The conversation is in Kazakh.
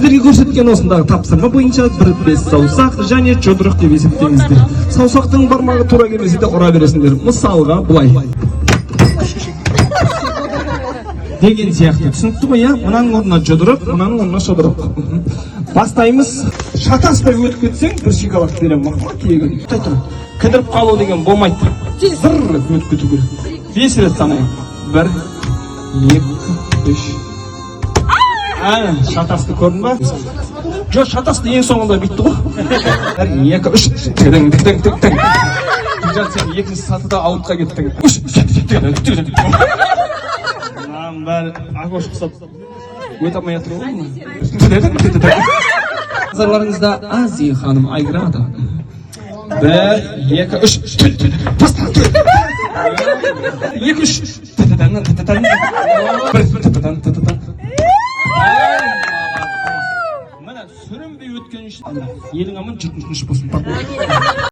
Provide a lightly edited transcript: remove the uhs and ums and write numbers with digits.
сіздерге көрсеткен осындағы тапсырма бойынша 1-5 саусақ және жұдырық деп есептеңіздер. Саусақтың бармағы тура келмесе де ұра бересіңдер. Мысалға былай деген сияқты. Түсінікті ғой, иә? Мынаның орнына жұдырық, мынаның орнына жұдырық. Бастаймыз. Шатаспай өтіп кетсең, бір шоколад беремін. Мақұл, тегін. Тұр. Кідіріп қалу деген болмайды. Зыр өтіп кету керек. 5 рет санайын. 1, 2, 3. Шатасты көрдің ба? Жоқ, шатасты ең соңында битті ғой. 1, 2, 3. Тің. Жан сен екінші сатыда аутқа кеттің. Бәрі ағош құсап өте алмай жатыр ғой. Назарларыңызда Азия ханым Айграда. 1, 2, 3. 2, 3. Мына сүрінбей өткен үшін елің аман, жұртың тыныш болсын.